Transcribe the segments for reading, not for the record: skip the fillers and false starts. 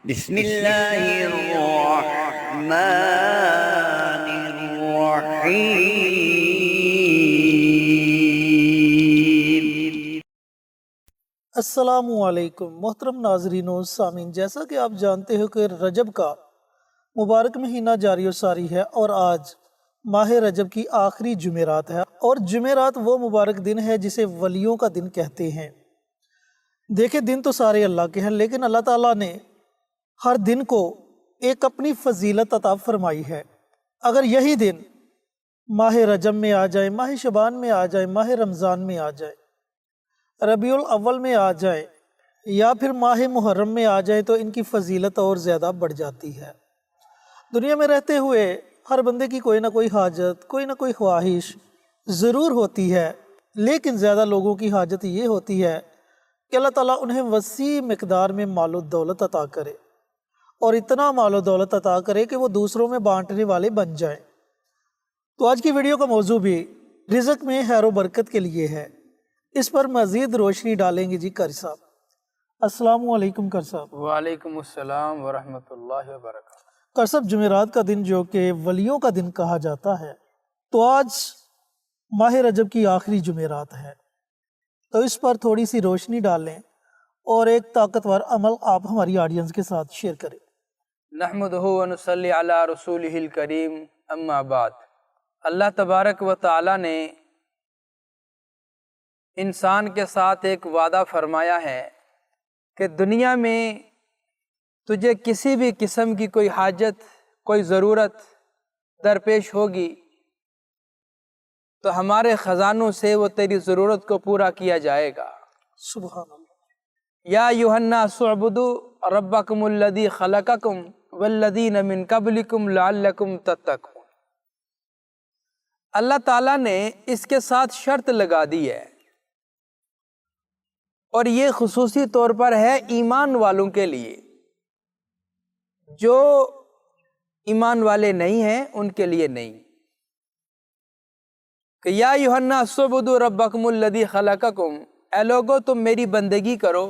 بسم اللہ الرحمن الرحیم۔ السلام علیکم محترم ناظرین و سامعین، جیسا کہ آپ جانتے ہو کہ رجب کا مبارک مہینہ جاری و ساری ہے اور آج ماہ رجب کی آخری جمعرات ہے، اور جمعرات وہ مبارک دن ہے جسے ولیوں کا دن کہتے ہیں۔ دیکھیں، دن تو سارے اللہ کے ہیں، لیکن اللہ تعالیٰ نے ہر دن کو ایک اپنی فضیلت عطا فرمائی ہے۔ اگر یہی دن ماہ رجب میں آ جائے، ماہ شعبان میں آ جائے، ماہ رمضان میں آ جائے، ربیع الاول میں آ جائے یا پھر ماہ محرم میں آ جائے تو ان کی فضیلت اور زیادہ بڑھ جاتی ہے۔ دنیا میں رہتے ہوئے ہر بندے کی کوئی نہ کوئی حاجت، کوئی نہ کوئی خواہش ضرور ہوتی ہے، لیکن زیادہ لوگوں کی حاجت یہ ہوتی ہے کہ اللہ تعالیٰ انہیں وسیع مقدار میں مال و دولت عطا کرے، اور اتنا مال و دولت عطا کرے کہ وہ دوسروں میں بانٹنے والے بن جائیں۔ تو آج کی ویڈیو کا موضوع بھی رزق میں خیر و برکت کے لیے ہے۔ اس پر مزید روشنی ڈالیں گے جی قاری صاحب۔ السلام علیکم قاری صاحب۔ وعلیکم السلام ورحمۃ اللہ وبرکاتہ۔ قاری صاحب، جمعرات کا دن جو کہ ولیوں کا دن کہا جاتا ہے، تو آج ماہ رجب کی آخری جمعرات ہے، تو اس پر تھوڑی سی روشنی ڈالیں اور ایک طاقتور عمل آپ ہماری آڈینس کے ساتھ شیئر کریں۔ نحمدہ ونصلی علی رسولہ الکریم، اما بعد۔ اللہ تبارک و تعالی نے انسان کے ساتھ ایک وعدہ فرمایا ہے کہ دنیا میں تجھے کسی بھی قسم کی کوئی حاجت، کوئی ضرورت درپیش ہوگی تو ہمارے خزانوں سے وہ تیری ضرورت کو پورا کیا جائے گا۔ سبحان اللہ۔ یا ایھا الناس اعبدوا ربکم الذی خلقکم والذین من قبلکم لعلکم تتقون۔ اللہ تعالیٰ نے اس کے ساتھ شرط لگا دی ہے، اور یہ خصوصی طور پر ہے ایمان والوں کے لیے۔ جو ایمان والے نہیں ہیں ان کے لیے نہیں، کہ یا ایھا الناس اعبدوا ربکم الذی خلقکم، اے لوگو تم میری بندگی کرو،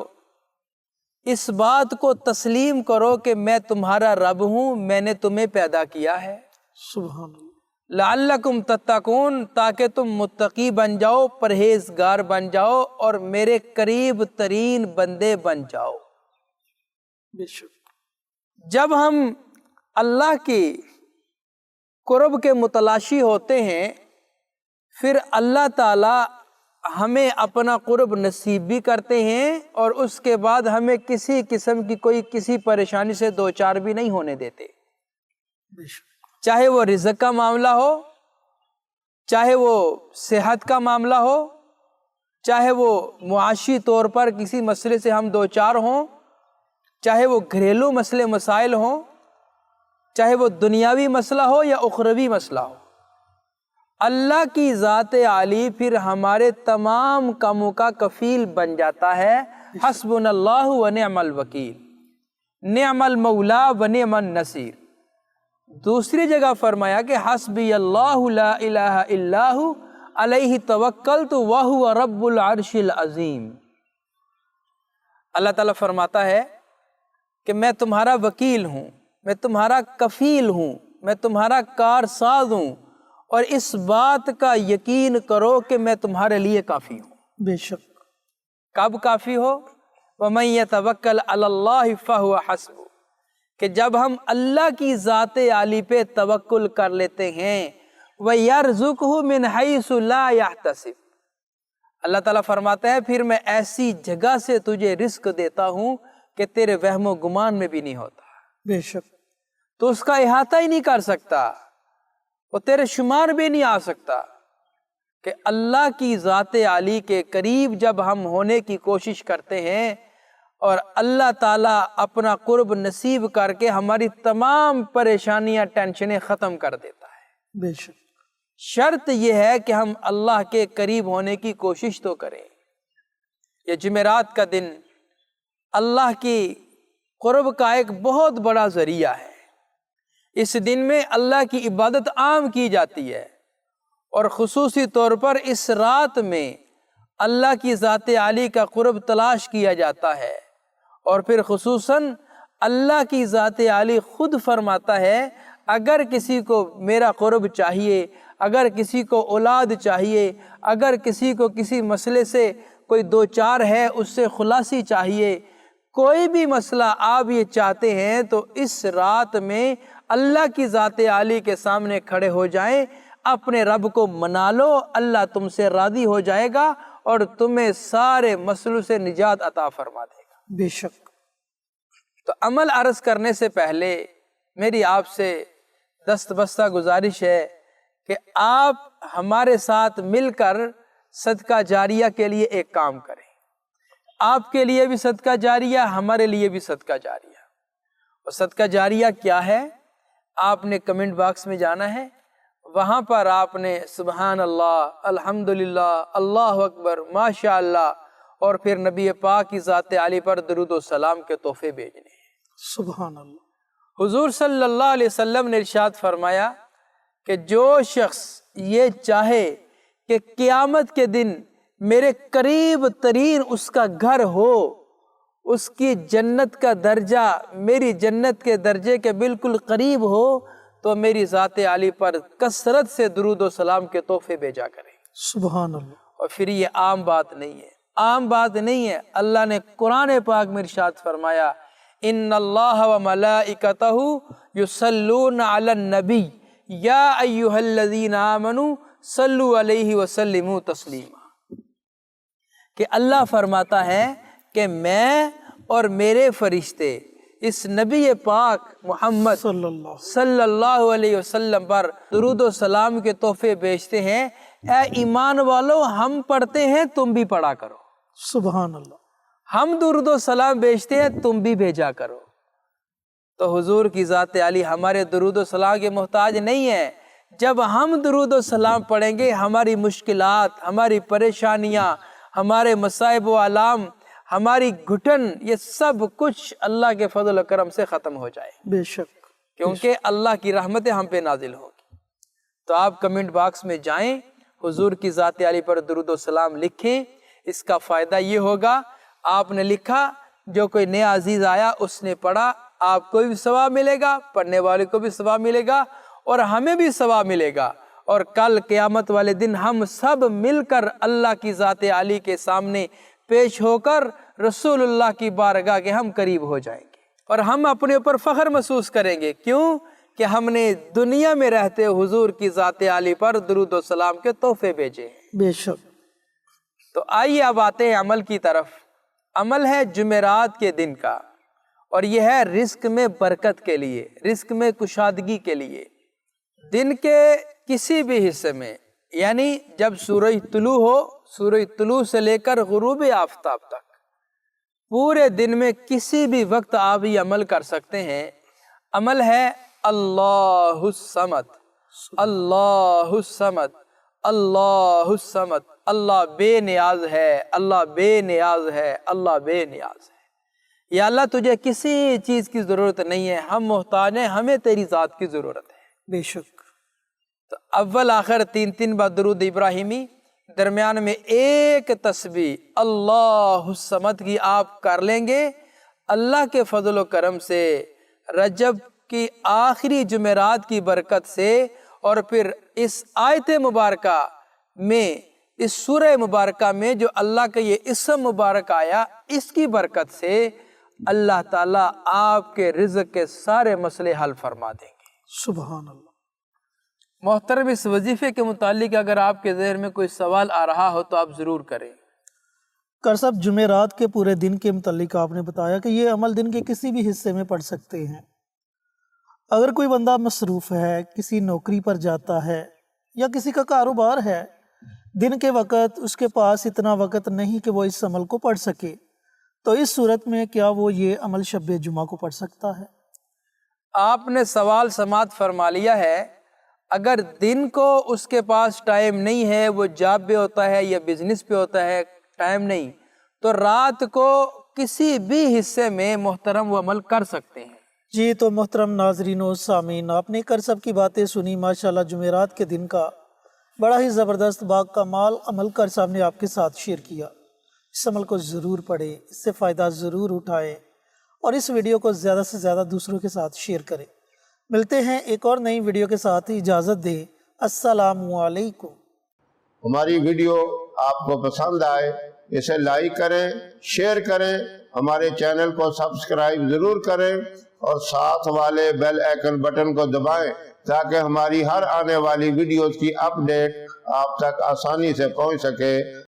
اس بات کو تسلیم کرو کہ میں تمہارا رب ہوں، میں نے تمہیں پیدا کیا ہے۔ سبحان اللہ۔ لعلکم تتقون، تاکہ تم متقی بن جاؤ، پرہیزگار بن جاؤ، اور میرے قریب ترین بندے بن جاؤ۔ بے شک۔ جب ہم اللہ کی قرب کے متلاشی ہوتے ہیں، پھر اللہ تعالی ہمیں اپنا قرب نصیب بھی کرتے ہیں، اور اس کے بعد ہمیں کسی قسم کی کسی پریشانی سے دوچار بھی نہیں ہونے دیتے، بے شک۔ چاہے وہ رزق کا معاملہ ہو، چاہے وہ صحت کا معاملہ ہو، چاہے وہ معاشی طور پر کسی مسئلے سے ہم دوچار ہوں، چاہے وہ گھریلو مسئلے مسائل ہوں، چاہے وہ دنیاوی مسئلہ ہو یا اخروی مسئلہ ہو، اللہ کی ذات عالی پھر ہمارے تمام کاموں کا کفیل بن جاتا ہے۔ حسبنا اللہ ونعم الوکیل، نعم المولا ونعم النصیر۔ دوسری جگہ فرمایا کہ حسبی اللہ لا الہ الا ہو علیہ توکلت وہو رب العرش العظیم۔ اللہ تعالیٰ فرماتا ہے کہ میں تمہارا وکیل ہوں، میں تمہارا کفیل ہوں، میں تمہارا کارساز ہوں، اور اس بات کا یقین کرو کہ میں تمہارے لیے کافی ہوں۔ بے شک۔ کب کافی ہو؟ وَمَن يَتَوَكَّلْ عَلَى اللَّهِ فَهُوَ حَسْبُهُ، کہ جب ہم اللہ کی ذات عالی پہ توکل کر لیتے ہیں، وَيَرْزُقْهُ مِنْ حَيْثُ لَا يَحْتَسِبُ، اللہ تعالیٰ فرماتا ہے پھر میں ایسی جگہ سے تجھے رزق دیتا ہوں کہ تیرے وہم و گمان میں بھی نہیں ہوتا، بے شک۔ تو اس کا احاطہ ہی نہیں کر سکتا، وہ تیرے شمار بھی نہیں آ سکتا۔ کہ اللہ کی ذات عالی کے قریب جب ہم ہونے کی کوشش کرتے ہیں اور اللہ تعالیٰ اپنا قرب نصیب کر کے ہماری تمام پریشانیاں، ٹینشنیں ختم کر دیتا ہے۔ بے شک۔ شرط یہ ہے کہ ہم اللہ کے قریب ہونے کی کوشش تو کریں۔ یہ جمعرات کا دن اللہ کی قرب کا ایک بہت بڑا ذریعہ ہے۔ اس دن میں اللہ کی عبادت عام کی جاتی ہے، اور خصوصی طور پر اس رات میں اللہ کی ذات عالی کا قرب تلاش کیا جاتا ہے، اور پھر خصوصاً اللہ کی ذات عالی خود فرماتا ہے اگر کسی کو میرا قرب چاہیے، اگر کسی کو اولاد چاہیے، اگر کسی کو کسی مسئلے سے کوئی دو چار ہے اس سے خلاصی چاہیے، کوئی بھی مسئلہ آپ یہ چاہتے ہیں تو اس رات میں اللہ کی ذات عالی کے سامنے کھڑے ہو جائیں، اپنے رب کو منا لو، اللہ تم سے راضی ہو جائے گا اور تمہیں سارے مسئلوں سے نجات عطا فرما دے گا۔ بے شک۔ تو عمل عرض کرنے سے پہلے میری آپ سے دست بستہ گزارش ہے کہ آپ ہمارے ساتھ مل کر صدقہ جاریہ کے لیے ایک کام کریں۔ آپ کے لیے بھی صدقہ جاریہ، ہمارے لیے بھی صدقہ جاریہ۔ اور صدقہ جاریہ کیا ہے؟ آپ نے کمنٹ باکس میں جانا ہے، وہاں پر آپ نے سبحان اللہ، الحمدللہ، اللہ اکبر، ماشاء اللہ، اور پھر نبی پاک کی ذات عالی پر درود و سلام کے تحفے بھیجنے ہیں۔ سبحان اللہ۔ حضور صلی اللہ علیہ وسلم نے ارشاد فرمایا کہ جو شخص یہ چاہے کہ قیامت کے دن میرے قریب ترین اس کا گھر ہو، اس کی جنت کا درجہ میری جنت کے درجے کے بالکل قریب ہو، تو میری ذات عالی پر کثرت سے درود و سلام کے تحفے بھیجا کرے۔ سبحان اللہ۔ اور پھر یہ عام بات نہیں ہے، عام بات نہیں ہے۔ اللہ نے قرآن پاک میں ارشاد فرمایا ان اللہ و ملائکتہ یصلون علی النبی یا ایھا الذین آمنوا صلوا علیہ وسلموا تسلیما، کہ اللہ فرماتا ہے کہ میں اور میرے فرشتے اس نبی پاک محمد صلی اللہ علیہ وسلم پر درود و سلام کے تحفے بھیجتے ہیں، اے ایمان والو ہم پڑھتے ہیں تم بھی پڑھا کرو۔ سبحان اللہ۔ ہم درود و سلام بھیجتے ہیں تم بھی بھیجا کرو۔ تو حضور کی ذات عالی ہمارے درود و سلام کے محتاج نہیں ہے۔ جب ہم درود و سلام پڑھیں گے ہماری مشکلات، ہماری پریشانیاں، ہمارے مصائب و آلام، ہماری گھٹن، یہ سب کچھ اللہ کے فضل و کرم سے ختم ہو جائے، بے شک، کیونکہ اللہ کی رحمتیں ہم پہ نازل ہوگی۔ تو آپ کمنٹ باکس میں جائیں، حضور کی ذات عالی پر درود و سلام لکھیں۔ اس کا فائدہ یہ ہوگا، آپ نے لکھا، جو کوئی نیا عزیز آیا اس نے پڑھا، آپ کو بھی ثواب ملے گا، پڑھنے والے کو بھی ثواب ملے گا، اور ہمیں بھی ثواب ملے گا، اور کل قیامت والے دن ہم سب مل کر اللہ کی ذات عالی کے سامنے پیش ہو کر رسول اللہ کی بارگاہ کے ہم قریب ہو جائیں گے، اور ہم اپنے اوپر فخر محسوس کریں گے۔ کیوں؟ کہ ہم نے دنیا میں رہتے حضور کی ذات عالی پر درود و سلام کے تحفے بھیجے ہیں۔ بے شک۔ تو آئیے اب آتے ہیں عمل کی طرف۔ عمل ہے جمعرات کے دن کا، اور یہ ہے رزق میں برکت کے لیے، رزق میں کشادگی کے لیے۔ دن کے کسی بھی حصے میں، یعنی جب سورج طلوع ہو، سورج طلوع سے لے کر غروب آفتاب تک، پورے دن میں کسی بھی وقت آپ یہ عمل کر سکتے ہیں۔ عمل ہے اللہ الصمد، اللہ الصمد، اللہ الصمد۔ اللہ بے نیاز ہے، اللہ بے نیاز ہے، اللہ بے نیاز ہے۔ یا اللہ تجھے کسی چیز کی ضرورت نہیں ہے، ہم محتاج ہیں، ہمیں تیری ذات کی ضرورت ہے۔ بے شک۔ تو اول آخر تین بار درود ابراہیمی، درمیان میں ایک تسبیح اللہ الصمد کی آپ کر لیں گے، اللہ کے فضل و کرم سے رجب کی آخری جمعرات کی برکت سے، اور پھر اس آیت مبارکہ میں، اس سورہ مبارکہ میں جو اللہ کا یہ اسم مبارک آیا، اس کی برکت سے اللہ تعالیٰ آپ کے رزق کے سارے مسئلے حل فرما دیں گے۔ سبحان اللہ۔ محترم، اس وظیفے کے متعلق اگر آپ کے ذہن میں کوئی سوال آ رہا ہو تو آپ ضرور کریں۔ کر صاحب، جمعرات کے پورے دن کے متعلق آپ نے بتایا کہ یہ عمل دن کے کسی بھی حصے میں پڑھ سکتے ہیں۔ اگر کوئی بندہ مصروف ہے، کسی نوکری پر جاتا ہے، یا کسی کا کاروبار ہے، دن کے وقت اس کے پاس اتنا وقت نہیں کہ وہ اس عمل کو پڑھ سکے، تو اس صورت میں کیا وہ یہ عمل شب جمعہ کو پڑھ سکتا ہے؟ آپ نے سوال سماعت فرما لیا ہے۔ اگر دن کو اس کے پاس ٹائم نہیں ہے، وہ جاب پہ ہوتا ہے یا بزنس پہ ہوتا ہے، ٹائم نہیں، تو رات کو کسی بھی حصے میں محترم وہ عمل کر سکتے ہیں۔ جی، تو محترم ناظرین و سامعین، آپ نے کر سب کی باتیں سنی۔ ماشاءاللہ جمعرات کے دن کا بڑا ہی زبردست باکمال عمل کر صاحب نے آپ کے ساتھ شیئر کیا۔ اس عمل کو ضرور پڑھیں، اس سے فائدہ ضرور اٹھائیں، اور اس ویڈیو کو زیادہ سے زیادہ دوسروں کے ساتھ شیئر کریں۔ ملتے ہیں ایک اور نئی ویڈیو کے ساتھ، اجازت دیں، السلام علیکم۔ ہماری ویڈیو آپ کو پسند آئے اسے لائک کریں، شیئر کریں، ہمارے چینل کو سبسکرائب ضرور کریں اور ساتھ والے بیل آئیکن بٹن کو دبائیں تاکہ ہماری ہر آنے والی ویڈیوز کی اپ ڈیٹ آپ تک آسانی سے پہنچ سکے۔